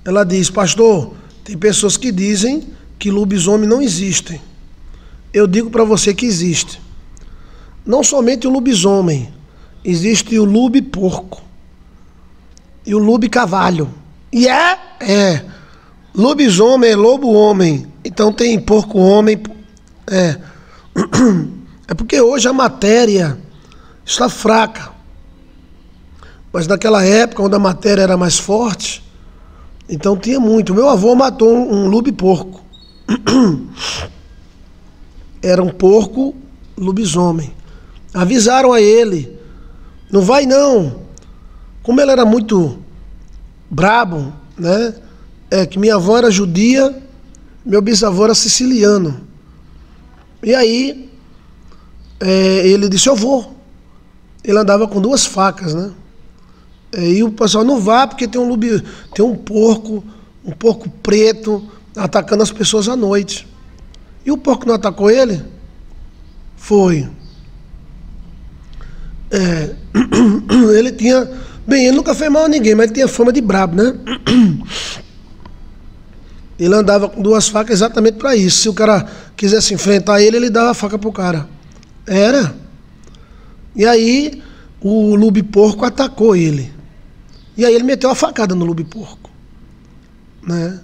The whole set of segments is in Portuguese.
Ela diz: pastor, tem pessoas que dizem que lobisomem não existem. Eu digo para você que existe. Não somente o lobisomem, existe o lube-porco e o lube-cavalho. E é. Lobisomem é lobo-homem. Então tem porco-homem. É porque hoje a matéria está fraca. Mas naquela época, onde a matéria era mais forte, então tinha muito. Meu avô matou um lube-porco. Era um porco lobisomem. Avisaram a ele: não vai não. Como ele era muito brabo, né? Que minha avó era judia, meu bisavô era siciliano. E aí, ele disse: eu vou. Ele andava com 2 facas, né? E o pessoal: não vá, porque tem um porco preto atacando as pessoas à noite. E o porco não atacou ele? Foi. Ele tinha... Bem, ele nunca fez mal a ninguém, mas ele tinha fama de brabo, né? Ele andava com 2 facas exatamente para isso. Se o cara quisesse enfrentar ele, ele dava a faca pro cara. Era. E aí, o lube-porco atacou ele. E aí ele meteu a facada no lube-porco, né?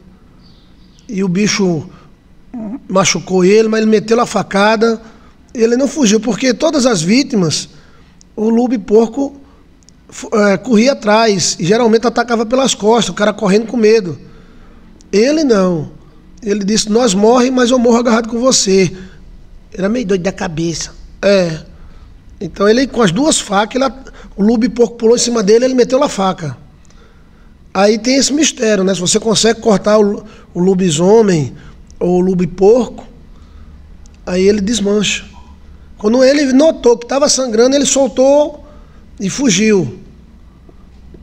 E o bicho machucou ele, mas ele meteu a facada. Ele não fugiu, porque todas as vítimas, o lube-porco corria atrás e geralmente atacava pelas costas, o cara correndo com medo. Ele não. Ele disse: nós morrem, mas eu morro agarrado com você. Ele era meio doido da cabeça. Então ele, com as 2 facas, o lube-porco pulou em cima dele e ele meteu a faca. Aí tem esse mistério, né? Se você consegue cortar o lobisomem ou o lube-porco, aí ele desmancha. Quando ele notou que estava sangrando, ele soltou e fugiu,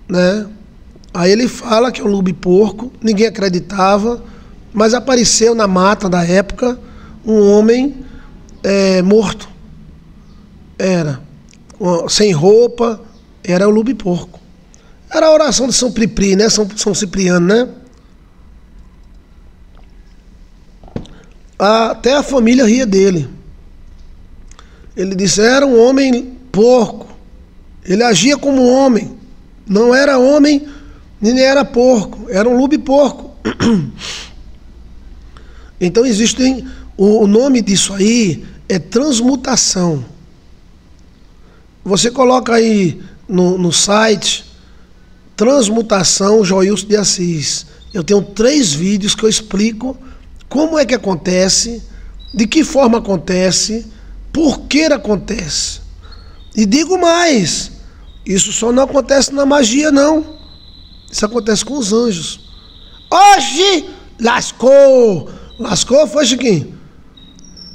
né? Aí ele fala que é um lube-porco, ninguém acreditava, mas apareceu na mata da época um homem morto. Sem roupa, era o lube-porco. Era a oração de São Pripri, né? São Cipriano, né? Até a família ria dele. Ele disse: era um homem porco. Ele agia como um homem. Não era homem, nem era porco. Era um lube-porco. Então existem... O nome disso aí é transmutação. Você coloca aí no site Transmutação Joilson de Assis. Eu tenho 3 vídeos que eu explico como é que acontece, de que forma acontece, por que acontece. E digo mais, isso só não acontece na magia, não. Isso acontece com os anjos. Hoje lascou. Lascou, foi, Chiquinho?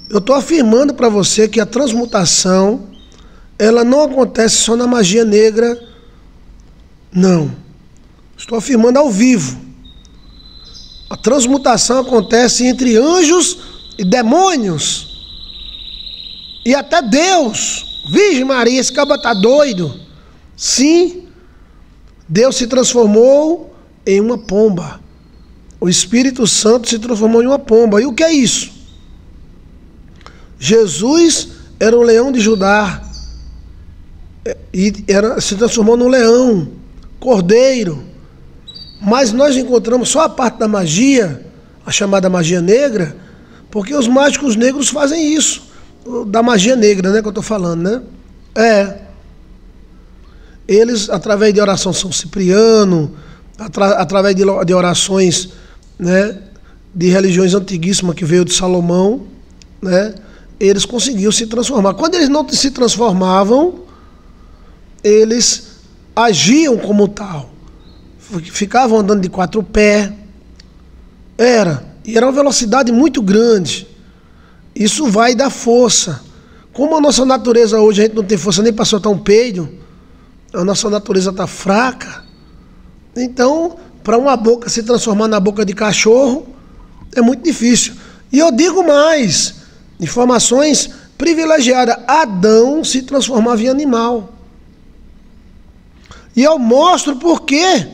Eu estou afirmando para você que a transmutação, ela não acontece só na magia negra, não. Estou afirmando ao vivo. A transmutação acontece entre anjos e demônios. E até Deus. Virgem Maria, esse caba tá doido. Sim, Deus se transformou em uma pomba. O Espírito Santo se transformou em uma pomba. E o que é isso? Jesus era o leão de Judá. E se transformou num leão, cordeiro. Mas nós encontramos só a parte da magia, a chamada magia negra, porque os mágicos negros fazem isso. Da magia negra, né, que eu estou falando, né? Eles, através de oração São Cipriano, através de orações, né, de religiões antiguíssimas que veio de Salomão, né, eles conseguiam se transformar. Quando eles não se transformavam, eles agiam como tal. Ficavam andando de 4 pés. E era uma velocidade muito grande. Isso vai dar força. Como a nossa natureza hoje, a gente não tem força nem para soltar um peido, a nossa natureza está fraca. Então, para uma boca se transformar na boca de cachorro, é muito difícil. E eu digo mais, informações privilegiadas. Adão se transformava em animal. E eu mostro por quê.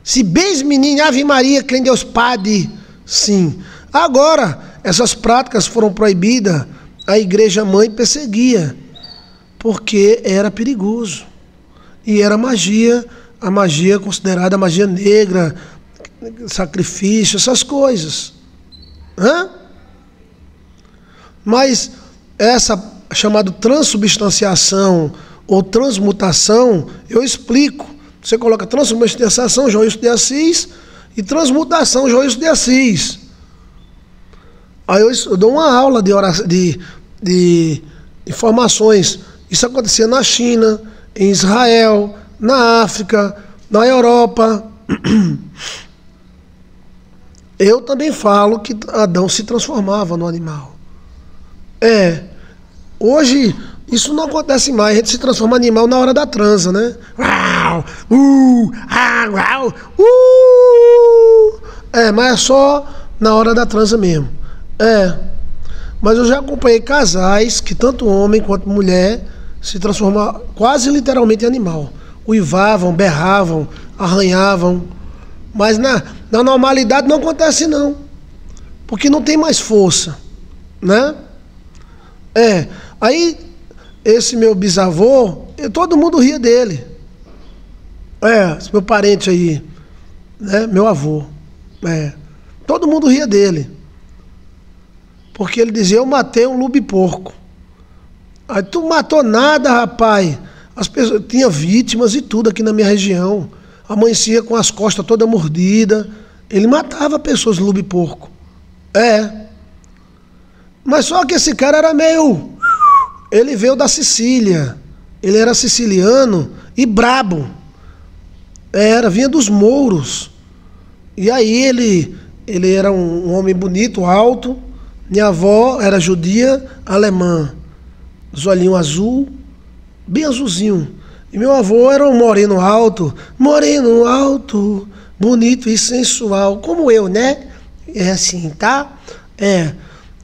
Se bens menino, Ave Maria, crê em Deus Padre, sim. Agora, essas práticas foram proibidas, a igreja mãe perseguia, porque era perigoso. E era magia, a magia considerada magia negra, sacrifício, essas coisas. Mas essa chamada transubstanciação ou transmutação, eu explico. Você coloca transubstanciação, João Wilson de Assis, e transmutação, João Wilson de Assis. Aí eu dou uma aula de informações. Isso acontecia na China, em Israel, na África, na Europa. Eu também falo que Adão se transformava no animal. Hoje isso não acontece mais. A gente se transforma em animal na hora da transa, né? Mas é só na hora da transa mesmo. Mas eu já acompanhei casais que tanto homem quanto mulher se transformavam quase literalmente em animal. Uivavam, berravam, arranhavam. Mas na normalidade não acontece não. Porque não tem mais força, né? Aí esse meu bisavô, todo mundo ria dele. Esse meu parente aí, né? Meu avô. Todo mundo ria dele. Porque ele dizia, eu matei um lobo-porco. Aí tu matou nada, rapaz. As pessoas, tinha vítimas e tudo aqui na minha região. Amanhecia com as costas toda mordida. Ele matava pessoas, lobo-porco. Mas só que esse cara era meio... Ele veio da Sicília. Ele era siciliano e brabo. Vinha dos mouros. E aí ele era um homem bonito, alto. Minha avó era judia, alemã. Os olhinhos azul, bem azulzinho. E meu avô era um moreno alto, bonito e sensual. Como eu, né? É assim, tá?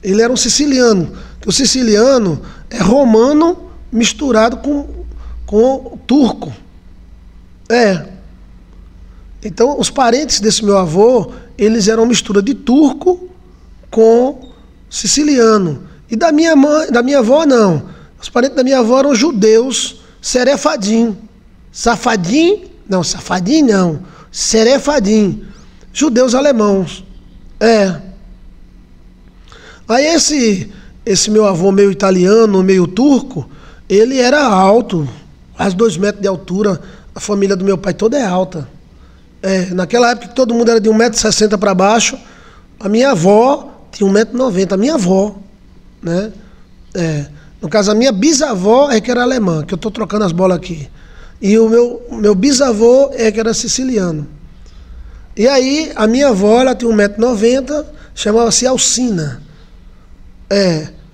Ele era um siciliano. O siciliano é romano misturado com turco. Então, os parentes desse meu avô, eles eram mistura de turco com siciliano. E da minha avó, não. Os parentes da minha avó eram judeus, serefadim. Safadim? Não, safadim não. Serefadim. Judeus alemãos. Aí esse meu avô meio italiano, meio turco, ele era alto, quase 2 metros de altura. A família do meu pai toda é alta. Naquela época que todo mundo era de 1,60 m para baixo, a minha avó tinha 1,90 m. A minha avó, né? No caso, a minha bisavó é que era alemã, que eu estou trocando as bolas aqui. E o meu bisavô é que era siciliano. E aí, a minha avó, ela tinha 1,90 m, chamava-se Alcina.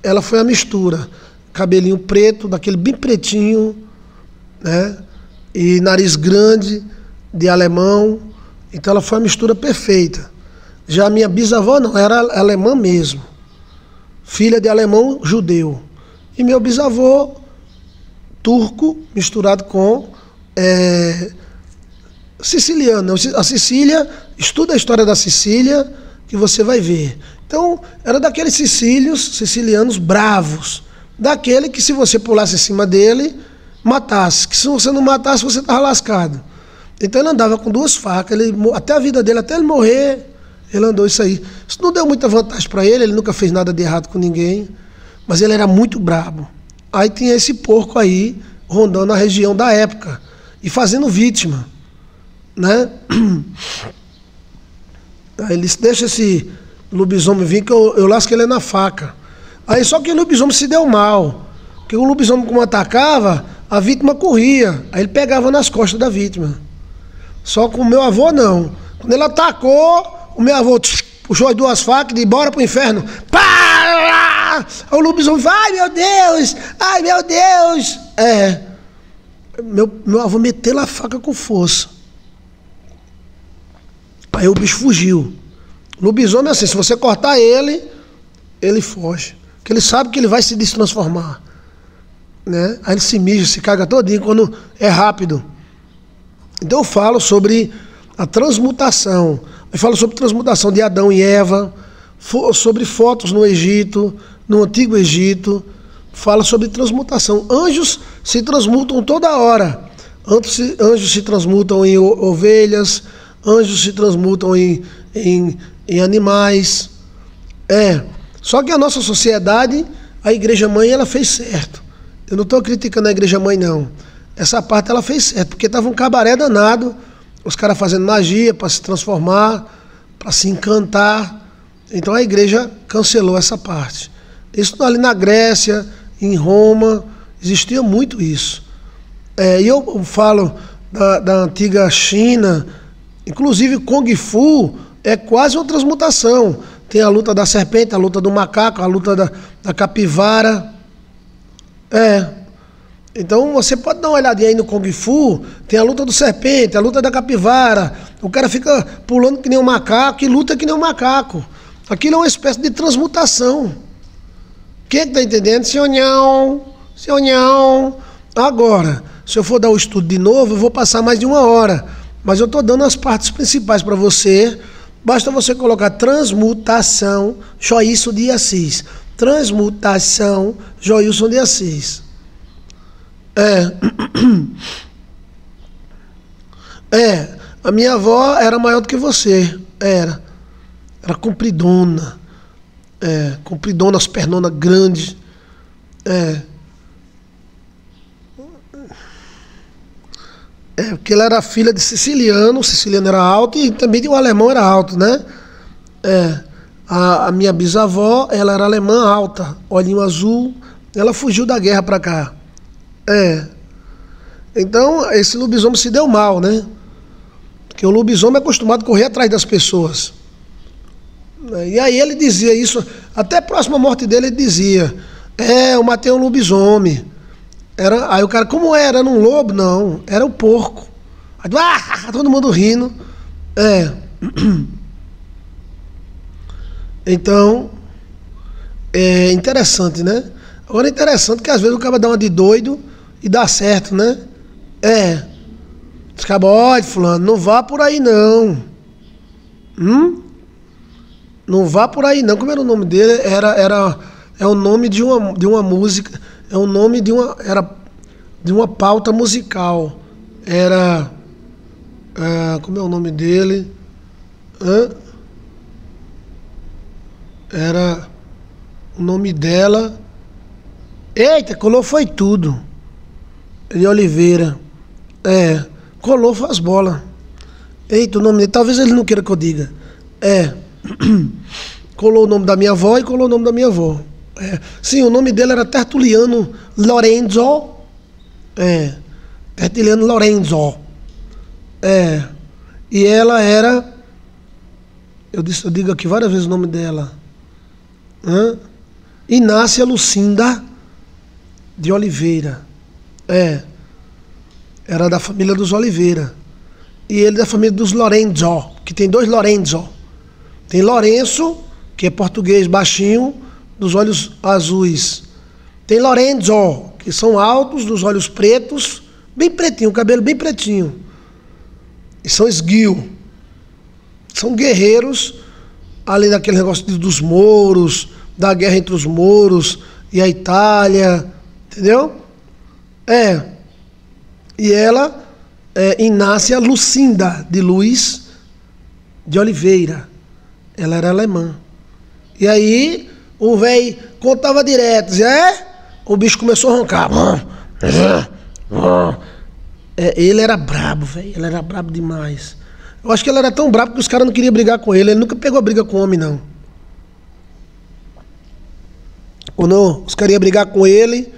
Ela foi a mistura. Cabelinho preto, daquele bem pretinho, né? E nariz grande, de alemão. Então ela foi a mistura perfeita. Já a minha bisavó não, era alemã mesmo. Filha de alemão judeu. E meu bisavô, turco, misturado com siciliano. A Sicília, estuda a história da Sicília, que você vai ver. Então, era daqueles sicilianos bravos. Daquele que se você pulasse em cima dele, matasse. Que se você não matasse, você estava lascado. Então ele andava com 2 facas. Até a vida dele, até ele morrer, ele andou isso aí. Isso não deu muita vantagem para ele, ele nunca fez nada de errado com ninguém. Mas ele era muito brabo. Aí tinha esse porco aí, rondando a região da época. E fazendo vítima. Né? Aí ele disse, deixa esse lobisomem vir que eu lasco ele na faca. Aí só que o lobisomem se deu mal. Porque o lobisomem, como atacava, a vítima corria. Aí ele pegava nas costas da vítima. Só que o meu avô não. Quando ele atacou, o meu avô puxou as 2 facas e bora pro inferno. Pá! Aí o lobisomem, ai meu Deus! Ai meu Deus! Meu avô meteu a faca com força. Aí o bicho fugiu. O lobisomem é assim, se você cortar ele, ele foge. Porque ele sabe que ele vai se destransformar. Né? Aí ele se mija, se caga todinho quando é rápido. Então eu falo sobre a transmutação. Aí fala sobre transmutação de Adão e Eva, sobre fotos no Egito, no Antigo Egito, fala sobre transmutação. Anjos se transmutam toda hora. Anjos se transmutam em ovelhas, anjos se transmutam em animais. Só que a nossa sociedade, a igreja mãe, ela fez certo. Eu não estou criticando a igreja mãe, não. Essa parte ela fez certo, porque estava um cabaré danado, os caras fazendo magia para se transformar, para se encantar. Então a igreja cancelou essa parte. Isso ali na Grécia, em Roma, existia muito isso. E eu falo da antiga China, inclusive Kung Fu é quase uma transmutação. Tem a luta da serpente, a luta do macaco, a luta da capivara. Então você pode dar uma olhadinha aí no Kung Fu, tem a luta do serpente, a luta da capivara. O cara fica pulando que nem um macaco e luta que nem um macaco. Aquilo é uma espécie de transmutação. Quem está entendendo? Senhor não. Agora, se eu for dar o estudo de novo, eu vou passar mais de 1 hora. Mas eu estou dando as partes principais para você. Basta você colocar transmutação, Joilson de Assis. Transmutação, Joilson de Assis. A minha avó era maior do que você. Era compridona. Compridona, as pernonas grandes. Porque ela era filha de siciliano, o siciliano era alto e também o alemão era alto, né? A minha bisavó, ela era alemã alta, olhinho azul, ela fugiu da guerra pra cá. Então, esse lobisomem se deu mal, né? Porque o lobisomem é acostumado a correr atrás das pessoas. E aí ele dizia isso, até próximo à morte dele ele dizia, eu matei um lobisomem. Aí o cara, como era? Era um lobo? Não, era um porco. Aí, todo mundo rindo. Então, é interessante, né? Agora é interessante que às vezes o cara dá uma de doido e dá certo, né? Os caras, olha, fulano, não vá por aí não. Não vá por aí não. Como era o nome dele? É o nome de uma música. É o nome de uma pauta musical. Como é o nome dele? Era o nome dela. Eita, colou foi tudo. De Oliveira. Colou foi as bolas. Eita, o nome dele. Talvez ele não queira que eu diga. Colou o nome da minha avó e colou o nome da minha avó. Sim, o nome dele era Tertuliano Lorenzo. Tertuliano Lorenzo. E ela era... Eu digo aqui várias vezes o nome dela. Inácia Lucinda de Oliveira. Era da família dos Oliveira. E ele da família dos Lorenzo, que tem 2 Lorenzo. Tem Lourenço, que é português baixinho, dos olhos azuis. Tem Lorenzo, que são altos, dos olhos pretos, bem pretinho, o cabelo bem pretinho. E são esguio. São guerreiros, além daquele negócio dos mouros, da guerra entre os mouros e a Itália, entendeu? E ela Inácia Lucinda de Luz de Oliveira. Ela era alemã. E aí o velho contava direto, dizia, o bicho começou a roncar. Ele era brabo, velho. Ele era brabo demais. Eu acho que ele era tão brabo que os caras não queriam brigar com ele. Ele nunca pegou a briga com homem, não. Quando os caras iam brigar com ele,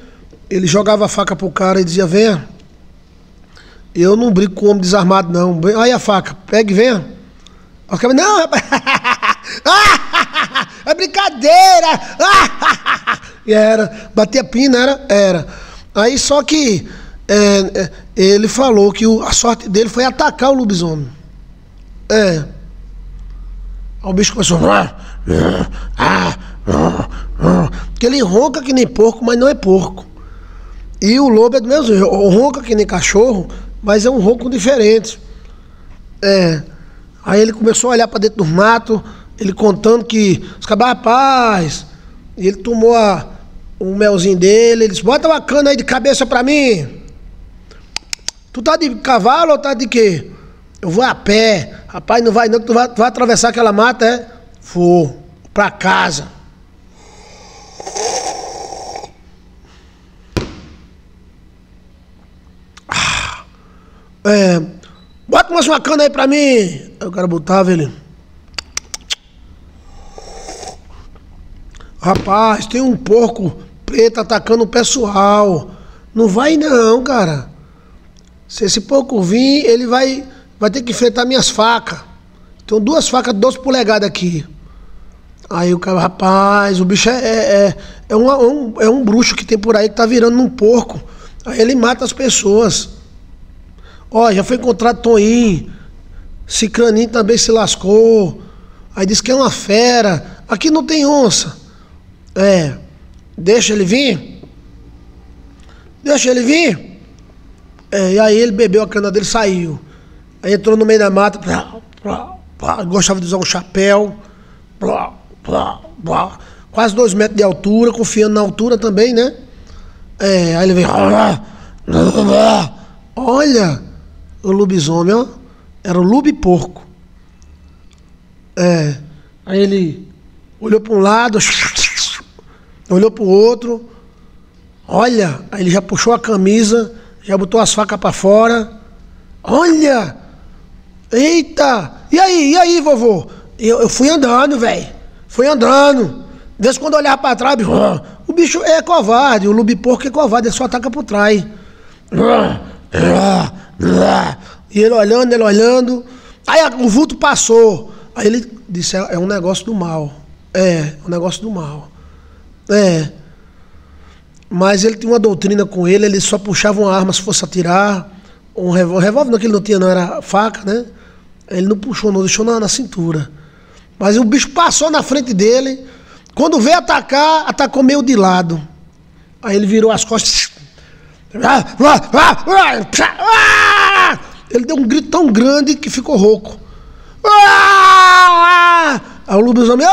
ele jogava a faca pro cara e dizia, venha. Eu não brigo com homem desarmado, não. Aí a faca, pega e venha. Aí o cara, não, rapaz. É brincadeira. E batia pina, era. Aí só que ele falou que a sorte dele foi atacar o lobisomem. Aí o bicho começou. Porque ele ronca que nem porco, mas não é porco. E o lobo é do mesmo jeito. Ronca que nem cachorro, mas é um ronco diferente. É. Aí ele começou a olhar pra dentro do mato, ele contando que os cabas, rapaz, e ele tomou o melzinho dele, ele disse, bota uma cana aí de cabeça pra mim. Tu tá de cavalo ou tá de quê? Eu vou a pé. Rapaz, não vai não, que tu vai atravessar aquela mata, é? Vou pra casa. Bota mais uma cana aí pra mim. Aí o cara botava ele. Rapaz, tem um porco preto atacando o pessoal. Não vai não, cara. Se esse porco vir, ele vai ter que enfrentar minhas facas. Tem 2 facas de 12 polegadas aqui. Aí o cara, rapaz, o bicho é um bruxo que tem por aí que tá virando um porco. Aí ele mata as pessoas. Ó, já foi encontrado Toinho. Cicraninho também se lascou. Aí disse que é uma fera. Aqui não tem onça. Deixa ele vir. Deixa ele vir. E aí ele bebeu a cana dele e saiu. Aí entrou no meio da mata. Gostava de usar um chapéu. Quase 2 metros de altura, confiando na altura também, né? Aí ele veio. Olha, o lobisomem, ó. Era o lubi-porco. Aí ele olhou para um lado, olhou para o outro. Olha, aí ele já puxou a camisa, já botou as facas para fora. Olha! Eita! E aí, vovô? Eu fui andando, velho. Fui andando. Desde quando eu olhava para trás, o bicho é covarde, o lubi-porco é covarde, ele só ataca por trás. E ele olhando. Aí o vulto passou. Aí ele disse, é um negócio do mal. Um negócio do mal. Mas ele tinha uma doutrina com ele só puxava uma arma se fosse atirar. Um revólver não, que ele não tinha, não, era faca, né? Ele não puxou, não, deixou na cintura. Mas o bicho passou na frente dele. Quando veio atacar, atacou meio de lado. Aí ele virou as costas. Ele deu um grito tão grande que ficou rouco. Aí o lobisomem,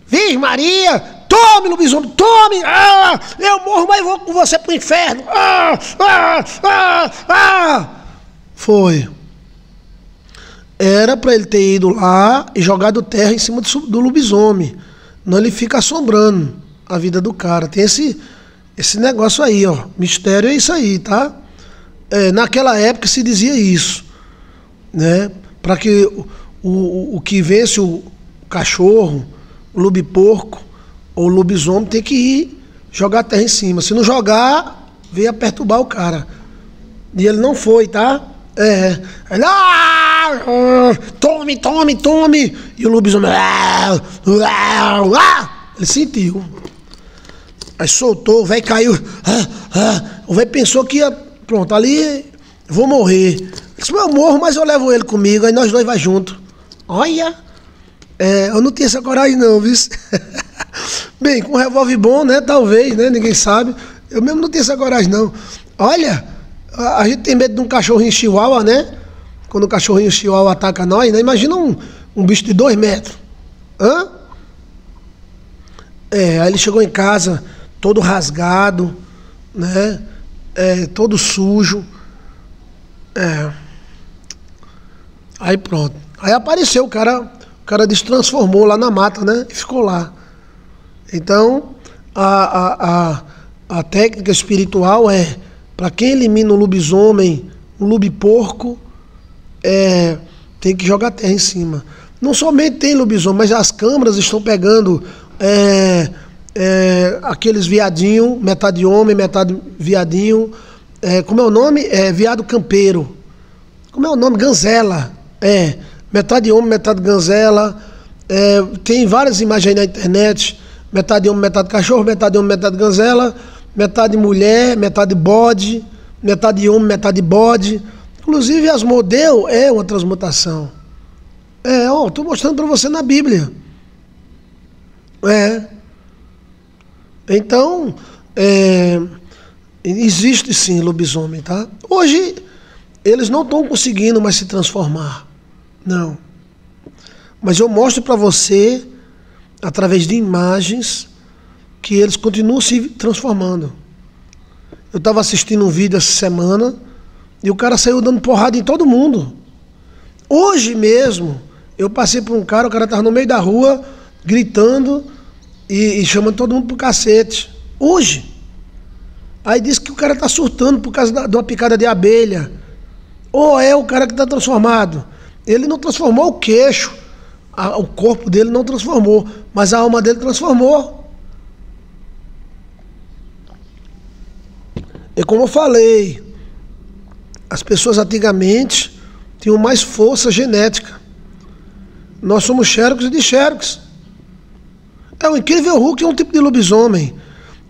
Virgem Maria, tome, lobisomem, tome! Eu morro, mas vou com você pro inferno! Foi. Era para ele ter ido lá e jogado terra em cima do lobisomem. Não, ele fica assombrando a vida do cara. Tem esse negócio aí, ó. Mistério é isso aí, tá? Naquela época se dizia isso, né? Para que o que vence o cachorro, o lubi-porco ou o lobisomem tem que ir jogar terra em cima. Se não jogar, veio a perturbar o cara. E ele não foi, tá? Ele, tome! E o lobisomem, ele sentiu. Aí soltou, o velho caiu. O velho pensou que ia, pronto, ali vou morrer. Ele disse, eu morro, mas eu levo ele comigo, aí nós dois vai junto. Olha, eu não tinha essa coragem não, viu? Bem, com um revólver bom, né, talvez, né, ninguém sabe. Eu mesmo não tinha essa coragem não. Olha, a gente tem medo de um cachorrinho chihuahua, né? Quando o cachorrinho chihuahua ataca nós, né? Imagina um bicho de 2 metros. Aí ele chegou em casa todo rasgado, né? Todo sujo. Aí pronto. Aí apareceu o cara destransformou lá na mata, né? E ficou lá. Então, a técnica espiritual para quem elimina o lobisomem, o lubi-porco, tem que jogar terra em cima. Não somente tem lobisomem, mas as câmaras estão pegando aqueles viadinhos, metade homem, metade viadinho. Como é o nome? Viado campeiro. Como é o nome? Ganzela. Metade homem, metade ganzela. Tem várias imagens aí na internet. Metade homem, metade cachorro, metade homem, metade ganzela. Metade mulher, metade bode. Metade homem, metade bode. Inclusive as modelo é uma transmutação. Estou mostrando para você na Bíblia. Então, existe sim lobisomem, tá? Hoje eles não estão conseguindo mais se transformar. Não. Mas eu mostro para você, através de imagens, que eles continuam se transformando. Eu estava assistindo um vídeo essa semana e o cara saiu dando porrada em todo mundo. Hoje mesmo, eu passei por um cara, o cara estava no meio da rua, gritando e chamando todo mundo pro cacete. Hoje. Aí disse que o cara está surtando por causa de uma picada de abelha. Ou é o cara que está transformado. Ele não transformou o queixo. O corpo dele não transformou, mas a alma dele transformou. E como eu falei, as pessoas antigamente tinham mais força genética. Nós somos xerox de xerox. O incrível Hulk é um tipo de lobisomem.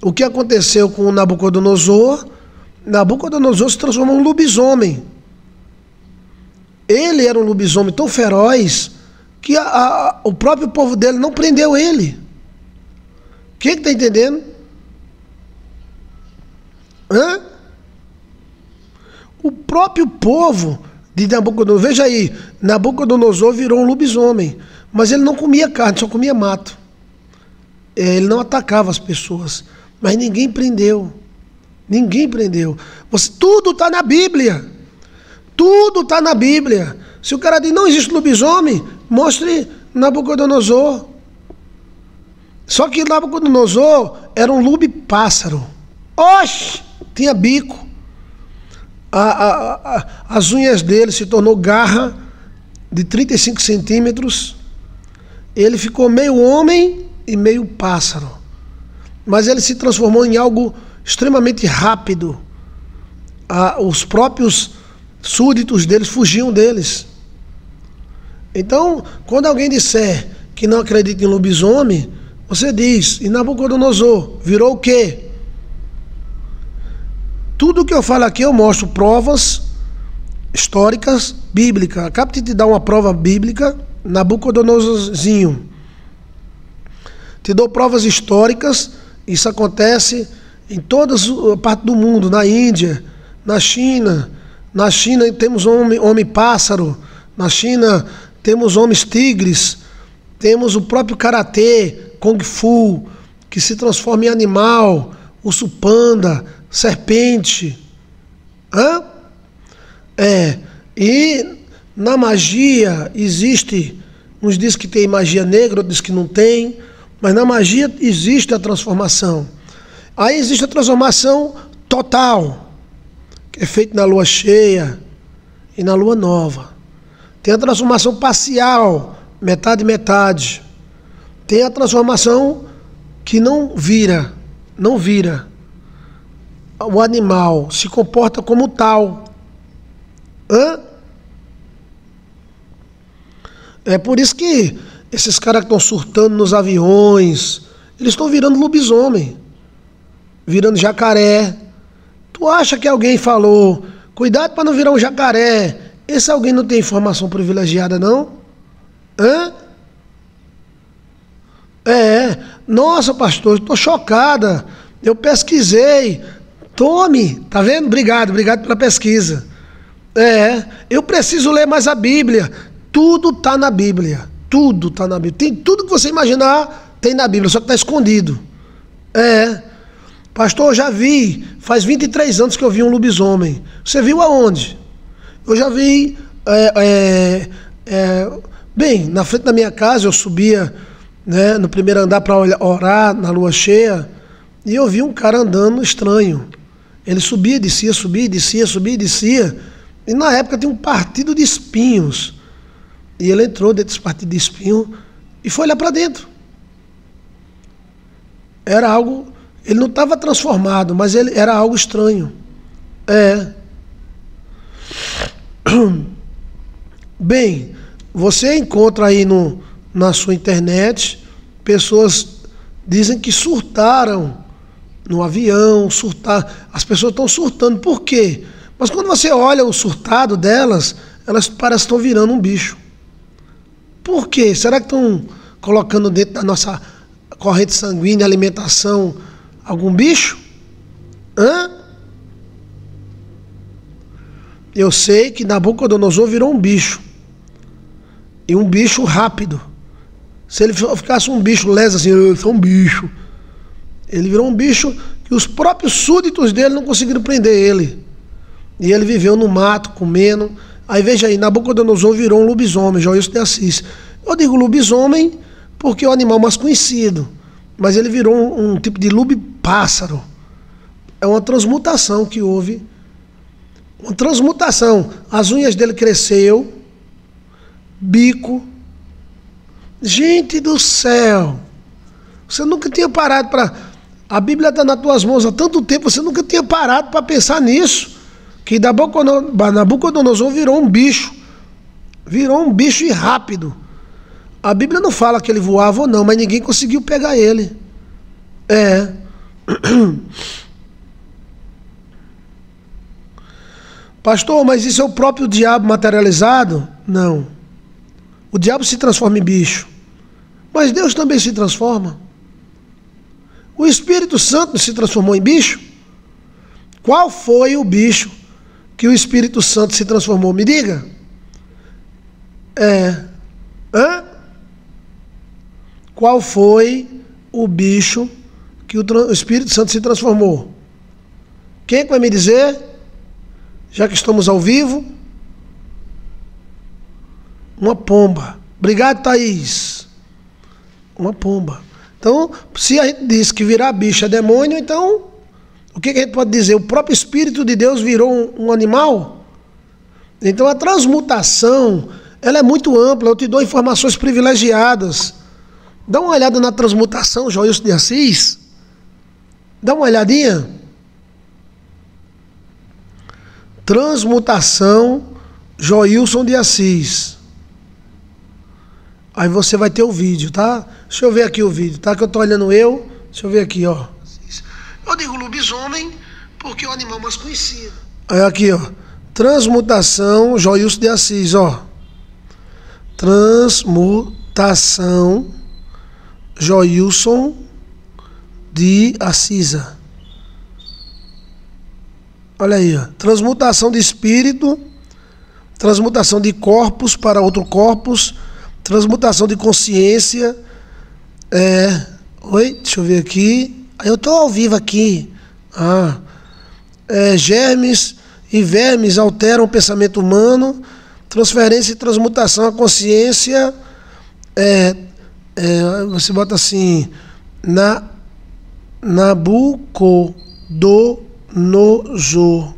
O que aconteceu com o Nabucodonosor? Nabucodonosor se transformou em um lobisomem. Ele era um lobisomem tão feroz que o próprio povo dele não prendeu ele. Quem está entendendo? Hã? O próprio povo de Nabucodonosor, veja aí, Nabucodonosor virou um lobisomem, mas ele não comia carne, só comia mato. Ele não atacava as pessoas, mas ninguém prendeu. Ninguém prendeu. Tudo está na Bíblia. Tudo está na Bíblia. Se o cara diz não existe lobisomem, mostre Nabucodonosor. Só que Nabucodonosor era um lube-pássaro. Oxe! Tinha bico. As unhas dele se tornou garra de 35 centímetros. Ele ficou meio homem e meio pássaro. Mas ele se transformou em algo extremamente rápido. Os próprios súditos deles fugiam deles. Então, quando alguém disser que não acredita em lobisomem, você diz, e Nabucodonosor virou o quê? Tudo que eu falo aqui eu mostro provas históricas, bíblicas. Acabo de te dar uma prova bíblica, Nabucodonosorzinho. Te dou provas históricas, isso acontece em todas as partes do mundo, na Índia, na China. Na China temos homem-pássaro, na China temos homens tigres, temos o próprio karatê, kung fu, que se transforma em animal, urso panda, serpente. Hã? E na magia existe, uns diz que tem magia negra, outros diz que não tem, mas na magia existe a transformação. Aí existe a transformação total, que é feita na lua cheia e na lua nova. Tem a transformação parcial, metade, metade. Tem a transformação que não vira. O animal se comporta como tal. Hã? É por isso que esses caras que estão surtando nos aviões, eles estão virando lobisomem, virando jacaré. Tu acha que alguém falou, cuidado para não virar um jacaré? Esse alguém não tem informação privilegiada, não? Hã? Nossa, pastor, estou chocada. Eu pesquisei. Tome, tá vendo? Obrigado pela pesquisa. Eu preciso ler mais a Bíblia. Tudo está na Bíblia. Tudo está na Bíblia. Tem tudo que você imaginar, tem na Bíblia, só que está escondido. Pastor, eu já vi, faz 23 anos que eu vi um lobisomem. Você viu aonde? Eu já vi, bem, na frente da minha casa, eu subia, né, no primeiro andar para orar na lua cheia, e eu vi um cara andando estranho. Ele subia e descia, subia e descia, subia e descia. E na época tinha um partido de espinhos. E ele entrou dentro desse partido de espinho e foi lá para dentro. Era algo... Ele não estava transformado, mas ele era algo estranho. Bem, você encontra aí na sua internet, pessoas dizem que surtaram no avião, as pessoas estão surtando. Por quê? Mas quando você olha o surtado delas, elas parecem que estão virando um bicho. Por quê? Será que estão colocando dentro da nossa corrente sanguínea, alimentação, algum bicho? Eu sei que Nabucodonosor virou um bicho. E um bicho rápido. Se ele ficasse um bicho leso assim, eu sou um bicho. Ele virou um bicho que os próprios súditos dele não conseguiram prender ele. E ele viveu no mato, comendo. Aí veja aí, Nabucodonosor virou um lobisomem, Joilson de Assis. Eu digo lobisomem porque é o animal mais conhecido. Mas ele virou um tipo de lobo-pássaro. É uma transmutação que houve. Uma transmutação. As unhas dele cresceu. Bico. Gente do céu. Você nunca tinha parado para... A Bíblia está nas tuas mãos há tanto tempo, você nunca tinha parado para pensar nisso. Que Nabucodonosor virou um bicho. Virou um bicho e rápido. A Bíblia não fala que ele voava ou não, mas ninguém conseguiu pegar ele. É. Pastor, mas isso é o próprio diabo materializado? Não. O diabo se transforma em bicho. Mas Deus também se transforma. O Espírito Santo se transformou em bicho? Qual foi o bicho que o Espírito Santo se transformou? Me diga. Qual foi o bicho que o Espírito Santo se transformou? Quem vai me dizer? Já que estamos ao vivo. Uma pomba. Obrigado, Thaís. Uma pomba. Então, se a gente diz que virar bicho é demônio, então, o que a gente pode dizer? O próprio Espírito de Deus virou um animal? Então, a transmutação, ela é muito ampla. Eu te dou informações privilegiadas. Dá uma olhada na transmutação, Joilson de Assis. Dá uma olhadinha. Transmutação, Joilson de Assis. Aí você vai ter o vídeo, tá? Deixa eu ver aqui o vídeo, tá? Que eu tô olhando eu. Deixa eu ver aqui, ó. Eu digo lobisomem porque é o animal mais conhecido. Aí aqui, ó. Transmutação, Joilson de Assis, ó. Transmutação, Joilson de Assis. Olha aí, ó. Transmutação de espírito, transmutação de corpos para outro corpos, transmutação de consciência. Oi, deixa eu ver aqui. Eu estou ao vivo aqui. Germes e vermes alteram o pensamento humano. Transferência e transmutação à consciência. Você bota assim. Nabucodonosor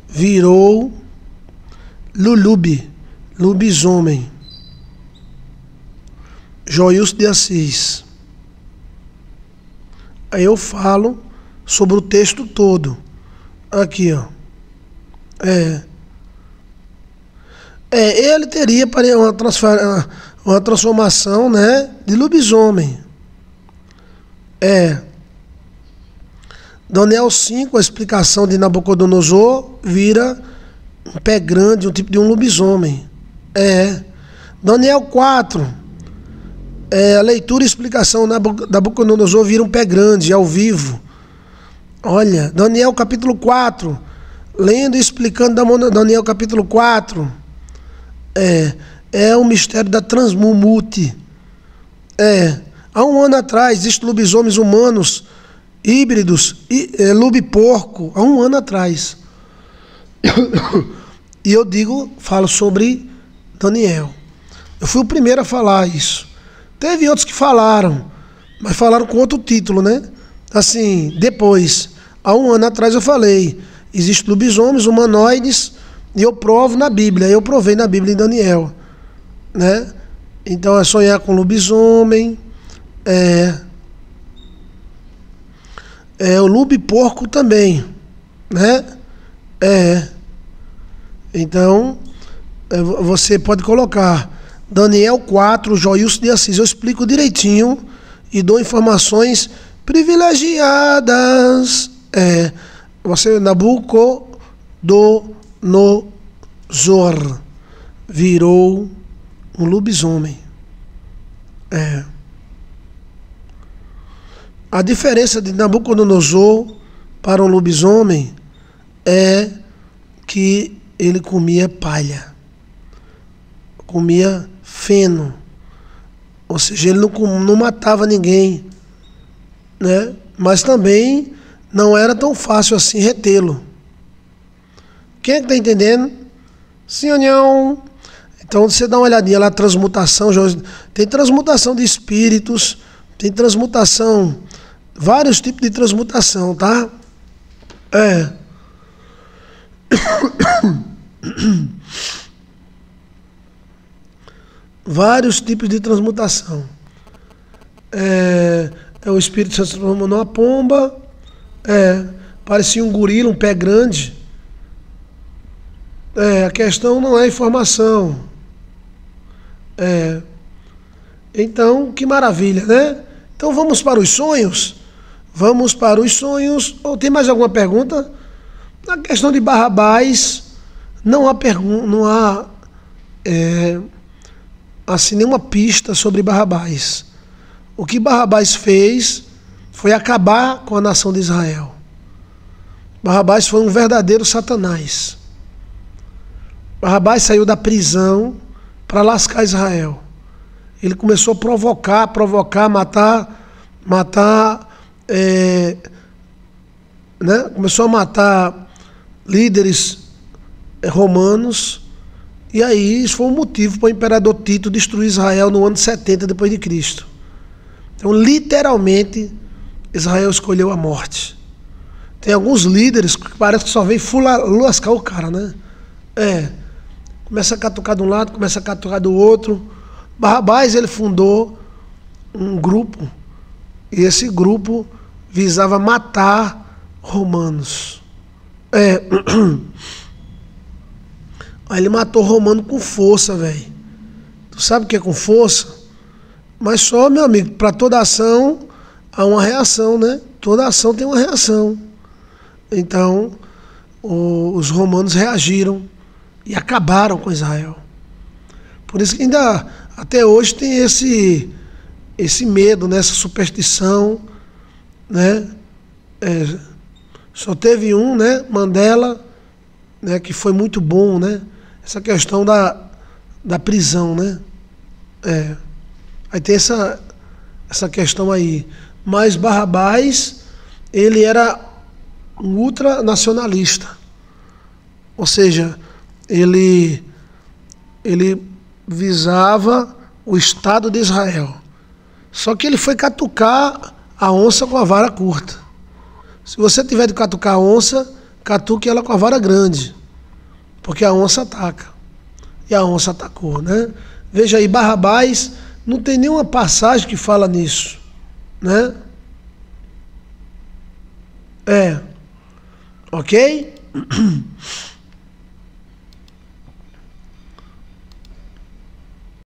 virou lobisomem. Joilson de Assis. Aí eu falo sobre o texto todo. Aqui, ó. Ele teria uma transformação, né, de lobisomem. Daniel 5, a explicação de Nabucodonosor vira um pé grande, um tipo de um lobisomem. Daniel 4, a leitura e explicação de Nabucodonosor vira um pé grande, ao vivo. Olha, Daniel capítulo 4, lendo e explicando Daniel capítulo 4, o mistério da transmumute. Há um ano atrás, existem lobisomens humanos, híbridos, lobo-porco, há um ano atrás. E eu falo sobre Daniel. Eu fui o primeiro a falar isso. Teve outros que falaram, mas falaram com outro título, né? Assim, depois, há um ano atrás eu falei, existem lobisomens, humanoides, e eu provo na Bíblia, eu provei na Bíblia em Daniel, né? Então é sonhar com lobisomem, o lobo-porco também, né? Então, você pode colocar Daniel 4, Joilson de Assis. Eu explico direitinho e dou informações privilegiadas. Nabucodonosor virou um lobisomem. A diferença de Nabucodonosor para um lobisomem é que ele comia palha, comia feno, ou seja, ele não matava ninguém, né? Mas também não era tão fácil assim retê-lo. Quem é que está entendendo? Sim ou não? Então você dá uma olhadinha lá, transmutação, tem transmutação de espíritos, tem transmutação, vários tipos de transmutação, tá? Vários tipos de transmutação. O espírito se transformou numa pomba, parecia um gorila, um pé grande. A questão não é informação. Então, que maravilha, né? Então vamos para os sonhos? Vamos para os sonhos. Ou tem mais alguma pergunta? Na questão de Barrabás, não há assim nenhuma pista sobre Barrabás. O que Barrabás fez foi acabar com a nação de Israel. Barrabás foi um verdadeiro Satanás. Barrabás saiu da prisão para lascar Israel. Ele começou a provocar, matar, né? Começou a matar líderes romanos, e aí isso foi um motivo para o imperador Tito destruir Israel no ano 70 depois de Cristo. Então, literalmente, Israel escolheu a morte. Tem alguns líderes que parece que só vem lascar o cara, né? Começa a catucar de um lado, começa a catucar do outro. Barrabás, ele fundou um grupo, e esse grupo visava matar romanos. Aí ele matou romano com força, velho. Tu sabe o que é com força? Mas só, meu amigo, para toda ação há uma reação, né? Toda ação tem uma reação. Então, os romanos reagiram e acabaram com Israel. Por isso que ainda até hoje tem esse medo, né? Essa superstição, né? Só teve um, né? Mandela, né? Que foi muito bom, né? Essa questão da prisão, né? Aí tem essa questão aí. Mas Barrabás, ele era um ultranacionalista. Ou seja, ele visava o Estado de Israel. Só que ele foi catucar a onça com a vara curta. Se você tiver de catucar a onça, catuque ela com a vara grande, porque a onça ataca. E a onça atacou, né? Veja aí, Barrabás, não tem nenhuma passagem que fala nisso, né? Ok?